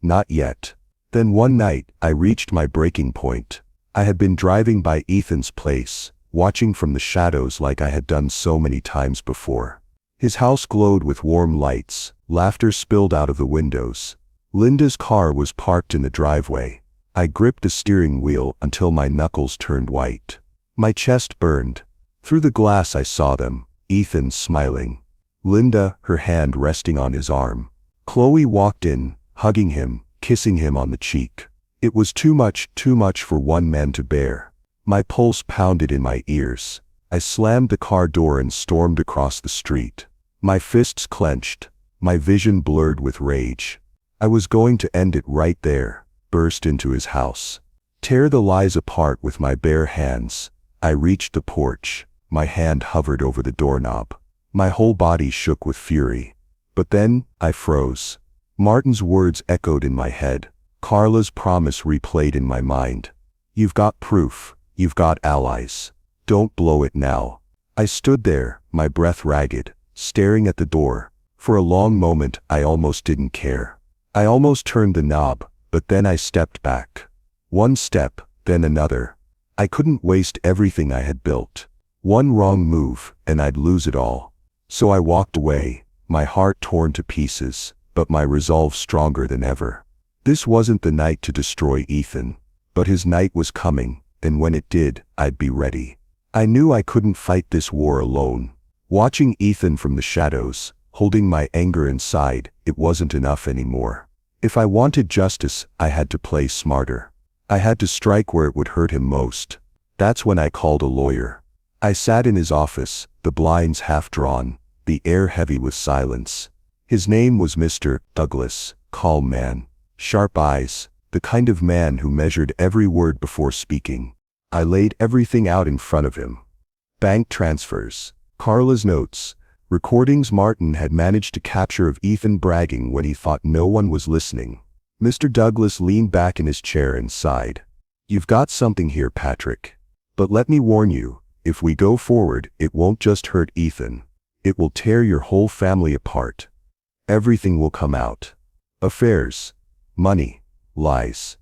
Not yet. Then one night, I reached my breaking point. I had been driving by Ethan's place, watching from the shadows like I had done so many times before. His house glowed with warm lights, laughter spilled out of the windows. Linda's car was parked in the driveway. I gripped the steering wheel until my knuckles turned white. My chest burned. Through the glass I saw them, Ethan smiling. Linda, her hand resting on his arm. Chloe walked in, hugging him, kissing him on the cheek. It was too much for one man to bear. My pulse pounded in my ears. I slammed the car door and stormed across the street. My fists clenched, my vision blurred with rage. I was going to end it right there, burst into his house. Tear the lies apart with my bare hands. I reached the porch. My hand hovered over the doorknob. My whole body shook with fury. But then, I froze. Martin's words echoed in my head. Carla's promise replayed in my mind. You've got proof. You've got allies. Don't blow it now. I stood there, my breath ragged, staring at the door. For a long moment, I almost didn't care. I almost turned the knob, but then I stepped back. One step, then another. I couldn't waste everything I had built. One wrong move, and I'd lose it all. So I walked away, my heart torn to pieces, but my resolve stronger than ever. This wasn't the night to destroy Ethan, but his night was coming, and when it did, I'd be ready. I knew I couldn't fight this war alone. Watching Ethan from the shadows, holding my anger inside, it wasn't enough anymore. If I wanted justice, I had to play smarter. I had to strike where it would hurt him most. That's when I called a lawyer. I sat in his office, the blinds half drawn, the air heavy with silence. His name was Mr. Douglas, calm man, sharp eyes, the kind of man who measured every word before speaking. I laid everything out in front of him. Bank transfers, Carla's notes, recordings Martin had managed to capture of Ethan bragging when he thought no one was listening. Mr. Douglas leaned back in his chair and sighed. You've got something here, Patrick. But let me warn you, if we go forward, it won't just hurt Ethan. It will tear your whole family apart. Everything will come out. Affairs, money, lies.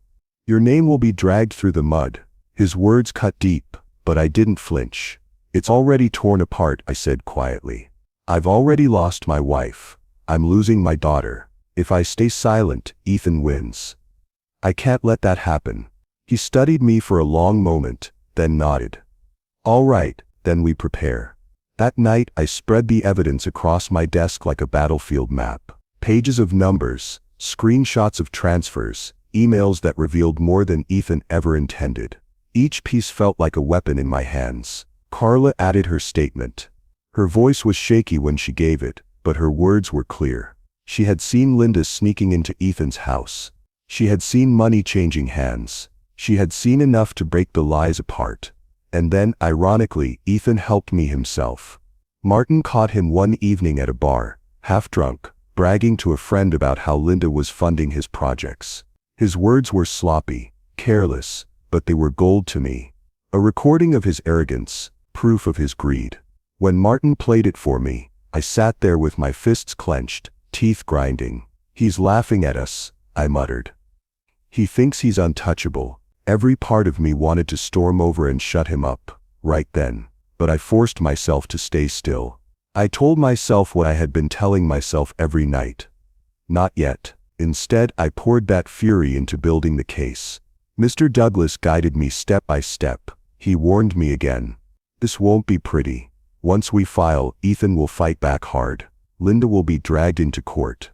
Your name will be dragged through the mud. His words cut deep, but I didn't flinch. It's already torn apart, I said quietly. I've already lost my wife. I'm losing my daughter. If I stay silent, Ethan wins. I can't let that happen. He studied me for a long moment, then nodded. All right, then we prepare. That night I spread the evidence across my desk like a battlefield map. Pages of numbers, screenshots of transfers, emails that revealed more than Ethan ever intended. Each piece felt like a weapon in my hands. Carla added her statement. Her voice was shaky when she gave it, but her words were clear. She had seen Linda sneaking into Ethan's house. She had seen money changing hands. She had seen enough to break the lies apart. And then, ironically, Ethan helped me himself. Martin caught him one evening at a bar, half drunk, bragging to a friend about how Linda was funding his projects. His words were sloppy, careless, but they were gold to me. A recording of his arrogance, proof of his greed. When Martin played it for me, I sat there with my fists clenched, teeth grinding. He's laughing at us, I muttered. He thinks he's untouchable. Every part of me wanted to storm over and shut him up, right then. But I forced myself to stay still. I told myself what I had been telling myself every night. Not yet. Instead, I poured that fury into building the case. Mr. Douglas guided me step by step. He warned me again. This won't be pretty. Once we file, Ethan will fight back hard. Linda will be dragged into court.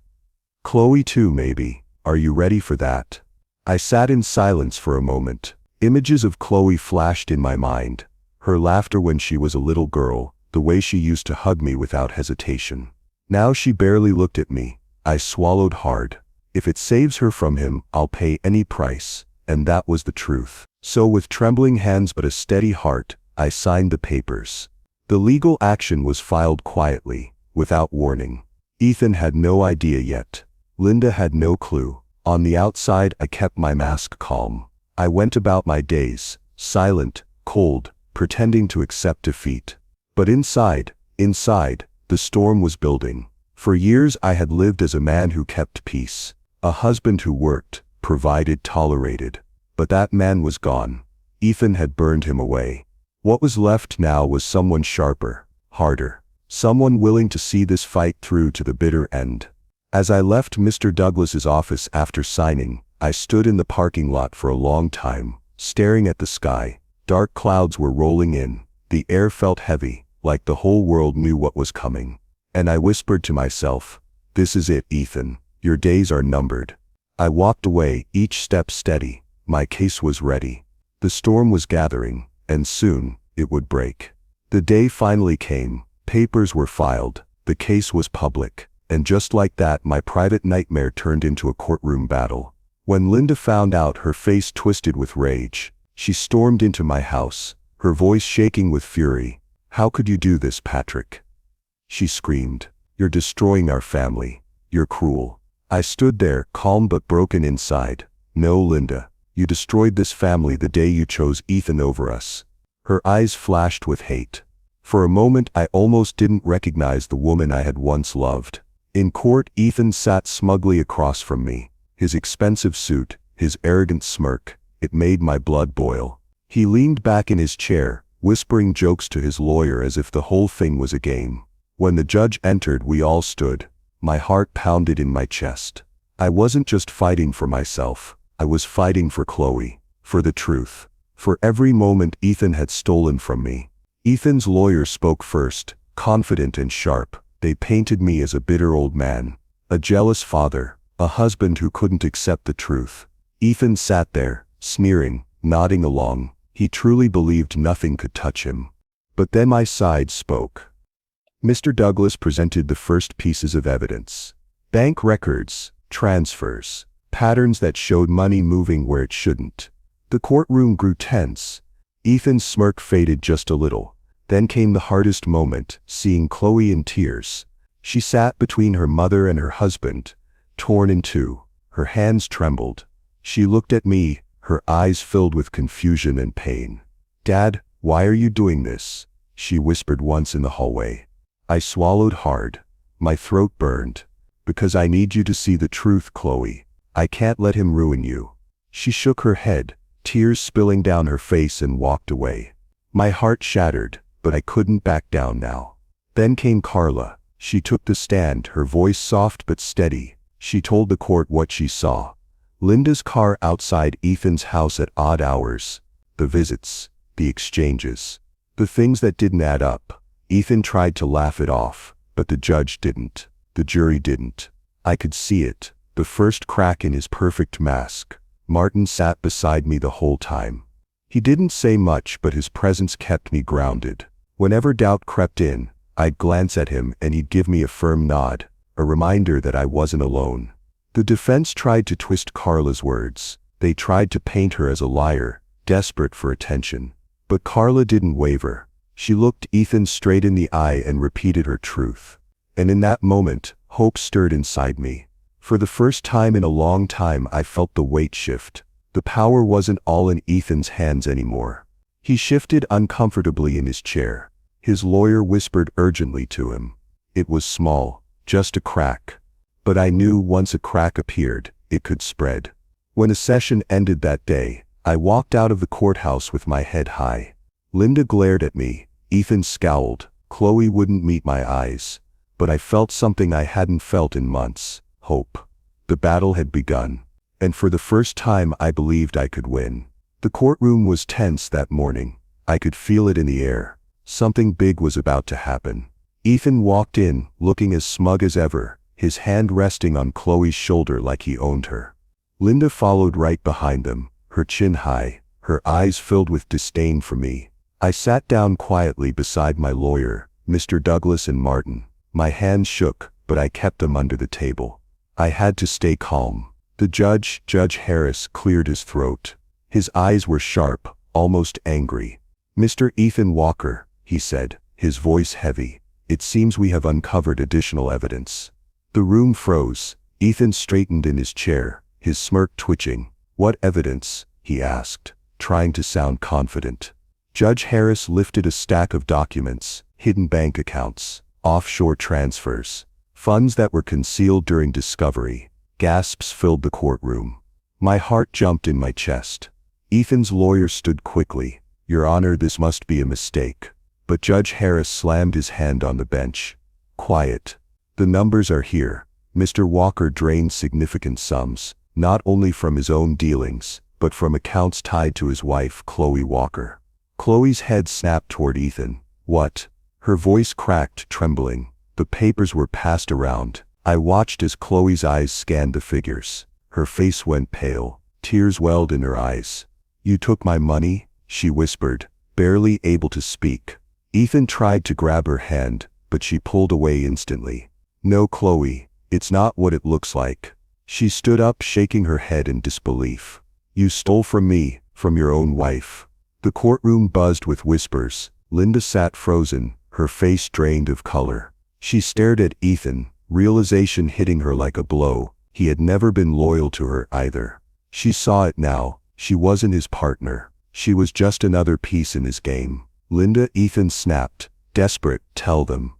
Chloe too, maybe. Are you ready for that? I sat in silence for a moment. Images of Chloe flashed in my mind. Her laughter when she was a little girl, the way she used to hug me without hesitation. Now she barely looked at me. I swallowed hard. If it saves her from him, I'll pay any price. And that was the truth. So with trembling hands but a steady heart, I signed the papers. The legal action was filed quietly, without warning. Ethan had no idea yet. Linda had no clue. On the outside, I kept my mask calm. I went about my days, silent, cold, pretending to accept defeat. But inside, the storm was building. For years I had lived as a man who kept peace. A husband who worked, provided, tolerated. But that man was gone. Ethan had burned him away. What was left now was someone sharper, harder. Someone willing to see this fight through to the bitter end. As I left Mr. Douglas's office after signing, I stood in the parking lot for a long time, staring at the sky. Dark clouds were rolling in. The air felt heavy, like the whole world knew what was coming. And I whispered to myself, "This is it, Ethan. Your days are numbered." I walked away, each step steady. My case was ready. The storm was gathering, and soon, it would break. The day finally came. Papers were filed. The case was public. And just like that, my private nightmare turned into a courtroom battle. When Linda found out, her face twisted with rage. She stormed into my house, her voice shaking with fury. "How could you do this, Patrick?" She screamed. "You're destroying our family. You're cruel." I stood there, calm but broken inside. "No, Linda. You destroyed this family the day you chose Ethan over us." Her eyes flashed with hate. For a moment I almost didn't recognize the woman I had once loved. In court, Ethan sat smugly across from me. His expensive suit, his arrogant smirk, it made my blood boil. He leaned back in his chair, whispering jokes to his lawyer as if the whole thing was a game. When the judge entered, we all stood. My heart pounded in my chest. I wasn't just fighting for myself. I was fighting for Chloe, for the truth, for every moment Ethan had stolen from me. Ethan's lawyer spoke first, confident and sharp. They painted me as a bitter old man, a jealous father, a husband who couldn't accept the truth. Ethan sat there, sneering, nodding along. He truly believed nothing could touch him. But then my side spoke. Mr. Douglas presented the first pieces of evidence. Bank records, transfers, patterns that showed money moving where it shouldn't. The courtroom grew tense. Ethan's smirk faded just a little. Then came the hardest moment, seeing Chloe in tears. She sat between her mother and her husband, torn in two. Her hands trembled. She looked at me, her eyes filled with confusion and pain. "Dad, why are you doing this?" she whispered once in the hallway. I swallowed hard. My throat burned. "Because I need you to see the truth, Chloe. I can't let him ruin you." She shook her head, tears spilling down her face, and walked away. My heart shattered, but I couldn't back down now. Then came Carla. She took the stand, her voice soft but steady. She told the court what she saw. Linda's car outside Ethan's house at odd hours. The visits, the exchanges, the things that didn't add up. Ethan tried to laugh it off, but the judge didn't. The jury didn't. I could see it. The first crack in his perfect mask. Martin sat beside me the whole time. He didn't say much, but his presence kept me grounded. Whenever doubt crept in, I'd glance at him and he'd give me a firm nod, a reminder that I wasn't alone. The defense tried to twist Carla's words. They tried to paint her as a liar, desperate for attention. But Carla didn't waver. She looked Ethan straight in the eye and repeated her truth. And in that moment, hope stirred inside me. For the first time in a long time, I felt the weight shift. The power wasn't all in Ethan's hands anymore. He shifted uncomfortably in his chair. His lawyer whispered urgently to him. It was small, just a crack. But I knew once a crack appeared, it could spread. When a session ended that day, I walked out of the courthouse with my head high. Linda glared at me. Ethan scowled. Chloe wouldn't meet my eyes. But I felt something I hadn't felt in months. Hope. The battle had begun. And for the first time I believed I could win. The courtroom was tense that morning. I could feel it in the air. Something big was about to happen. Ethan walked in, looking as smug as ever, his hand resting on Chloe's shoulder like he owned her. Linda followed right behind them, her chin high, her eyes filled with disdain for me. I sat down quietly beside my lawyer, Mr. Douglas, and Martin. My hands shook, but I kept them under the table. I had to stay calm. The judge, Judge Harris, cleared his throat. His eyes were sharp, almost angry. "Mr. Ethan Walker," he said, his voice heavy, "it seems we have uncovered additional evidence." The room froze. Ethan straightened in his chair, his smirk twitching. "What evidence?" he asked, trying to sound confident. Judge Harris lifted a stack of documents, hidden bank accounts, offshore transfers, funds that were concealed during discovery. Gasps filled the courtroom. My heart jumped in my chest. Ethan's lawyer stood quickly. "Your Honor, this must be a mistake." But Judge Harris slammed his hand on the bench. "Quiet. The numbers are here." Mr. Walker drained significant sums, not only from his own dealings, but from accounts tied to his wife, Chloe Walker. Chloe's head snapped toward Ethan. "What?" Her voice cracked, trembling. The papers were passed around. I watched as Chloe's eyes scanned the figures. Her face went pale. Tears welled in her eyes. "You took my money?" she whispered, barely able to speak. Ethan tried to grab her hand, but she pulled away instantly. "No, Chloe, it's not what it looks like." She stood up, shaking her head in disbelief. "You stole from me, from your own wife." The courtroom buzzed with whispers. Linda sat frozen, her face drained of color. She stared at Ethan, realization hitting her like a blow. He had never been loyal to her either. She saw it now. She wasn't his partner. She was just another piece in his game. Linda, Ethan snapped, desperate, tell them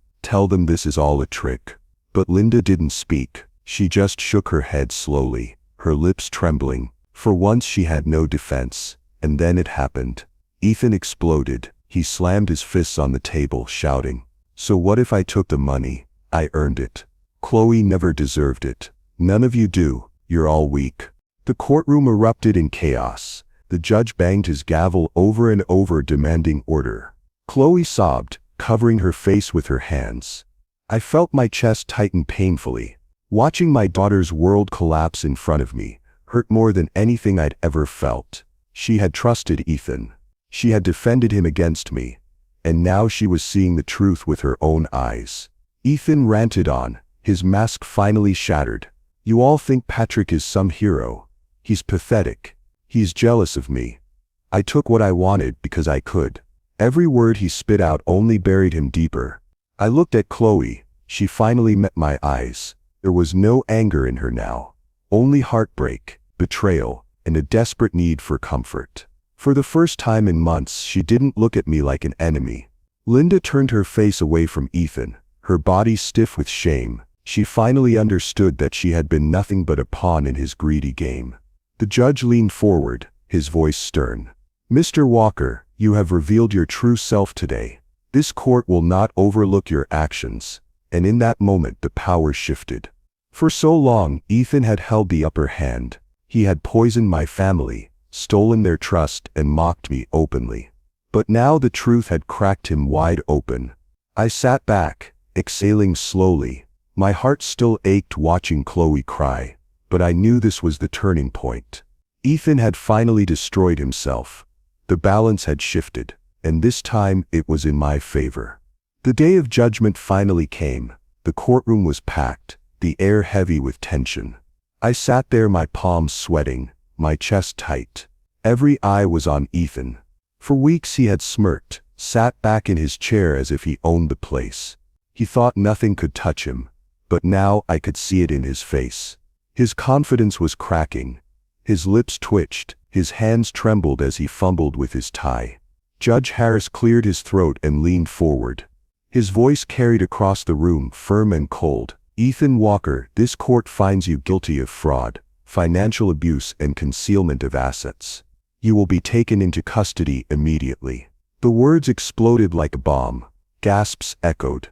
this is all a trick. But Linda didn't speak. She just shook her head slowly, her lips trembling. For once she had no defense. And then it happened. Ethan exploded. He slammed his fists on the table, shouting, "So what if I took the money? I earned it. Chloe never deserved it. None of you do. You're all weak." The courtroom erupted in chaos. The judge banged his gavel over and over, demanding order. Chloe sobbed, covering her face with her hands. I felt my chest tighten painfully. Watching my daughter's world collapse in front of me hurt more than anything I'd ever felt. She had trusted Ethan. She had defended him against me. And now she was seeing the truth with her own eyes. Ethan ranted on, his mask finally shattered. "You all think Patrick is some hero. He's pathetic. He's jealous of me. I took what I wanted because I could." Every word he spit out only buried him deeper. I looked at Chloe. She finally met my eyes. There was no anger in her now. Only heartbreak, betrayal, and a desperate need for comfort. For the first time in months, she didn't look at me like an enemy. Linda turned her face away from Ethan, her body stiff with shame. She finally understood that she had been nothing but a pawn in his greedy game. The judge leaned forward, his voice stern. "Mr. Walker, you have revealed your true self today. This court will not overlook your actions." And in that moment the power shifted. For so long, Ethan had held the upper hand. He had poisoned my family, stolen their trust, and mocked me openly. But now the truth had cracked him wide open. I sat back, exhaling slowly. My heart still ached watching Chloe cry, but I knew this was the turning point. Ethan had finally destroyed himself. The balance had shifted, and this time it was in my favor. The day of judgment finally came. The courtroom was packed, the air heavy with tension. I sat there, my palms sweating, my chest tight. Every eye was on Ethan. For weeks he had smirked, sat back in his chair as if he owned the place. He thought nothing could touch him, but now I could see it in his face. His confidence was cracking. His lips twitched, his hands trembled as he fumbled with his tie. Judge Harris cleared his throat and leaned forward. His voice carried across the room, firm and cold. "Ethan Walker, this court finds you guilty of fraud, financial abuse, and concealment of assets. You will be taken into custody immediately." The words exploded like a bomb. Gasps echoed.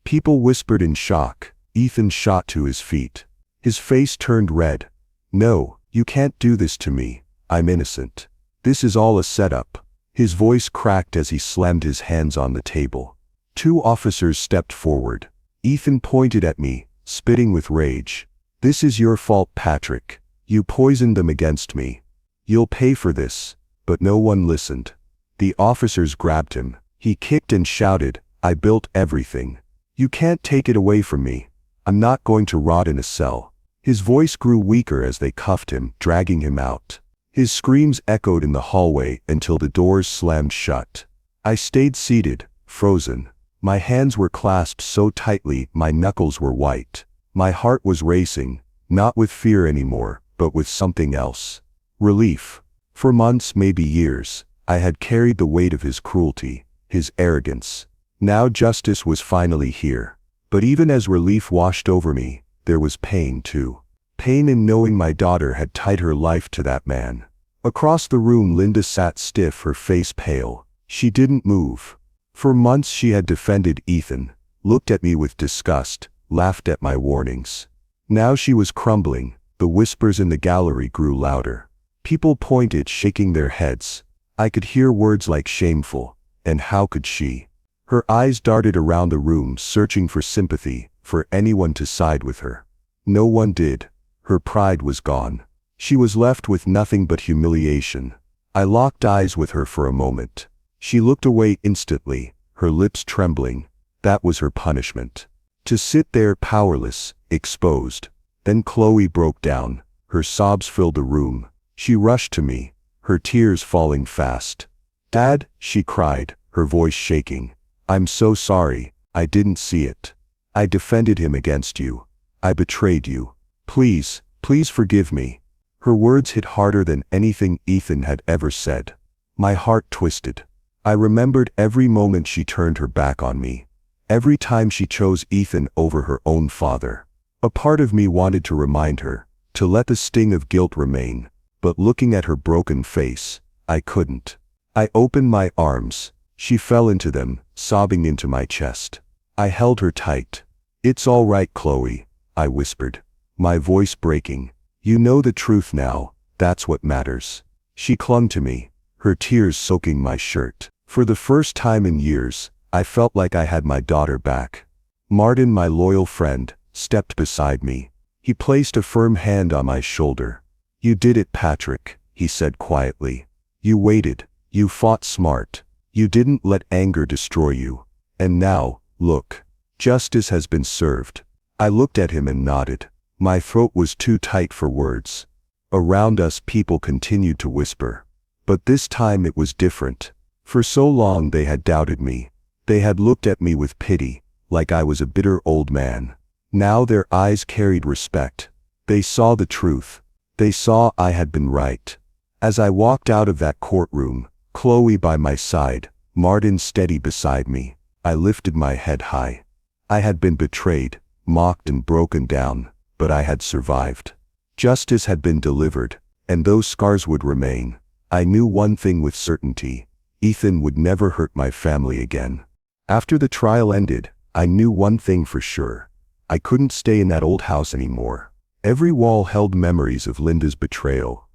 People whispered in shock. Ethan shot to his feet. His face turned red. "No, you can't do this to me. I'm innocent. This is all a setup." His voice cracked as he slammed his hands on the table. 2 officers stepped forward. Ethan pointed at me, spitting with rage. "This is your fault, Patrick. You poisoned them against me. You'll pay for this." But no one listened. The officers grabbed him. He kicked and shouted, "I built everything. You can't take it away from me. I'm not going to rot in a cell." His voice grew weaker as they cuffed him, dragging him out. His screams echoed in the hallway until the doors slammed shut. I stayed seated, frozen. My hands were clasped so tightly my knuckles were white. My heart was racing, not with fear anymore, but with something else. Relief. For months, maybe years, I had carried the weight of his cruelty, his arrogance. Now justice was finally here. But even as relief washed over me, there was pain too. Pain in knowing my daughter had tied her life to that man. Across the room, Linda sat stiff, her face pale. She didn't move. For months she had defended Ethan, looked at me with disgust, laughed at my warnings. Now she was crumbling. The whispers in the gallery grew louder. People pointed, shaking their heads. I could hear words like shameful, and how could she? Her eyes darted around the room, searching for sympathy, for anyone to side with her. No one did. Her pride was gone. She was left with nothing but humiliation. I locked eyes with her for a moment. She looked away instantly, her lips trembling. That was her punishment. To sit there powerless, exposed. Then Chloe broke down. Her sobs filled the room. She rushed to me, her tears falling fast. "Dad," she cried, her voice shaking. "I'm so sorry, I didn't see it. I defended him against you. I betrayed you. Please, please forgive me." Her words hit harder than anything Ethan had ever said. My heart twisted. I remembered every moment she turned her back on me. Every time she chose Ethan over her own father. A part of me wanted to remind her, to let the sting of guilt remain, but looking at her broken face, I couldn't. I opened my arms. She fell into them, sobbing into my chest. I held her tight. "It's all right, Chloe," I whispered, my voice breaking. "You know the truth now, that's what matters." She clung to me, her tears soaking my shirt. For the first time in years, I felt like I had my daughter back. Martin, my loyal friend, stepped beside me. He placed a firm hand on my shoulder. "You did it, Patrick," he said quietly. "You waited. You fought smart. You didn't let anger destroy you. And now, look, justice has been served." I looked at him and nodded. My throat was too tight for words. Around us, people continued to whisper. But this time it was different. For so long they had doubted me. They had looked at me with pity, like I was a bitter old man. Now their eyes carried respect. They saw the truth. They saw I had been right. As I walked out of that courtroom, Chloe by my side, Martin steady beside me, I lifted my head high. I had been betrayed, mocked and broken down, but I had survived. Justice had been delivered, and those scars would remain. I knew one thing with certainty: Ethan would never hurt my family again. After the trial ended, I knew one thing for sure. I couldn't stay in that old house anymore. Every wall held memories of Linda's betrayal.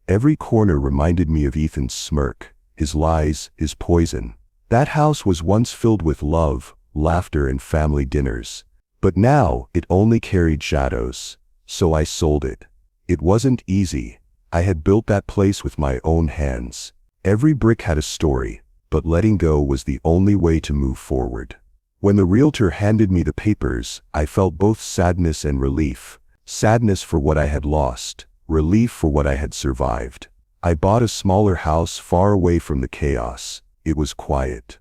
Every corner reminded me of Ethan's smirk, his lies, his poison. That house was once filled with love, laughter and family dinners. But now, it only carried shadows. So I sold it. It wasn't easy. I had built that place with my own hands. Every brick had a story, but letting go was the only way to move forward. When the realtor handed me the papers, I felt both sadness and relief. Sadness for what I had lost, relief for what I had survived. I bought a smaller house far away from the chaos. It was quiet,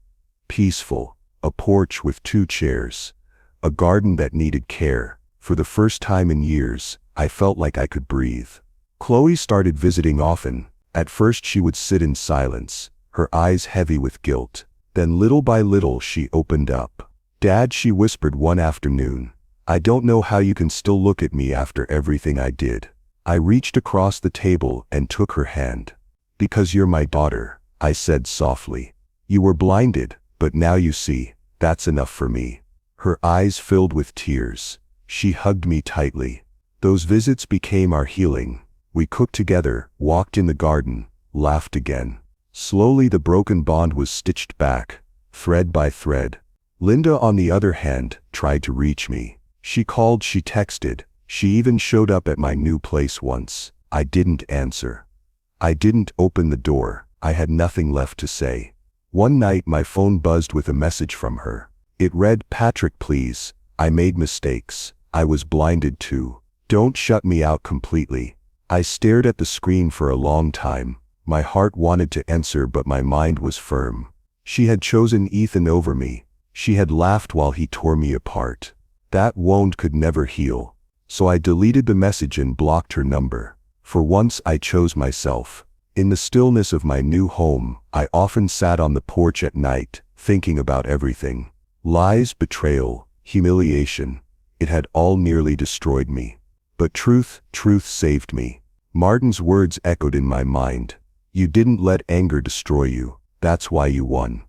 peaceful, a porch with 2 chairs, a garden that needed care. For the first time in years, I felt like I could breathe. Chloe started visiting often. At first she would sit in silence, her eyes heavy with guilt. Then little by little she opened up. "Dad," she whispered one afternoon, "I don't know how you can still look at me after everything I did." I reached across the table and took her hand. "Because you're my daughter," I said softly. "You were blinded, but now you see. That's enough for me." Her eyes filled with tears. She hugged me tightly. Those visits became our healing. We cooked together, walked in the garden, laughed again. Slowly the broken bond was stitched back, thread by thread. Linda, on the other hand, tried to reach me. She called, she texted, she even showed up at my new place once. I didn't answer. I didn't open the door. I had nothing left to say. One night my phone buzzed with a message from her. It read, "Patrick, please. I made mistakes. I was blinded too. Don't shut me out completely." I stared at the screen for a long time. My heart wanted to answer, but my mind was firm. She had chosen Ethan over me. She had laughed while he tore me apart. That wound could never heal. So I deleted the message and blocked her number. For once I chose myself. In the stillness of my new home, I often sat on the porch at night, thinking about everything. Lies, betrayal, humiliation. It had all nearly destroyed me. But truth saved me. Martin's words echoed in my mind. "You didn't let anger destroy you. That's why you won."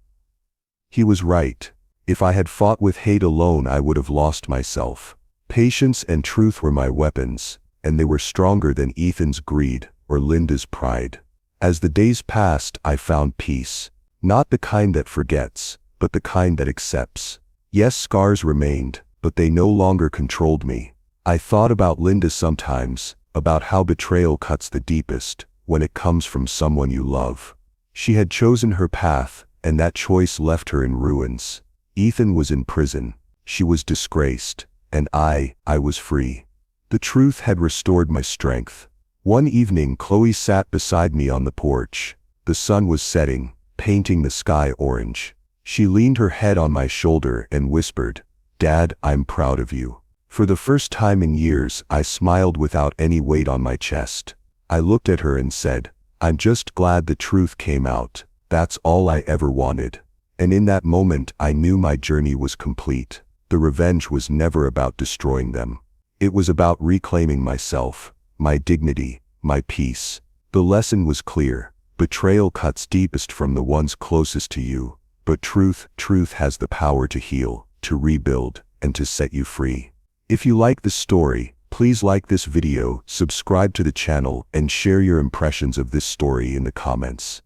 He was right. If I had fought with hate alone, I would have lost myself. Patience and truth were my weapons, and they were stronger than Ethan's greed or Linda's pride. As the days passed, I found peace. Not the kind that forgets, but the kind that accepts. Yes, scars remained, but they no longer controlled me. I thought about Linda sometimes, about how betrayal cuts the deepest, when it comes from someone you love. She had chosen her path, and that choice left her in ruins. Ethan was in prison. She was disgraced. And I was free. The truth had restored my strength. One evening, Chloe sat beside me on the porch. The sun was setting, painting the sky orange. She leaned her head on my shoulder and whispered, "Dad, I'm proud of you." For the first time in years, I smiled without any weight on my chest. I looked at her and said, "I'm just glad the truth came out. That's all I ever wanted." And in that moment, I knew my journey was complete. The revenge was never about destroying them. It was about reclaiming myself, my dignity, my peace. The lesson was clear. Betrayal cuts deepest from the ones closest to you, but truth has the power to heal, to rebuild, and to set you free. If you like this story, please like this video, subscribe to the channel, and share your impressions of this story in the comments.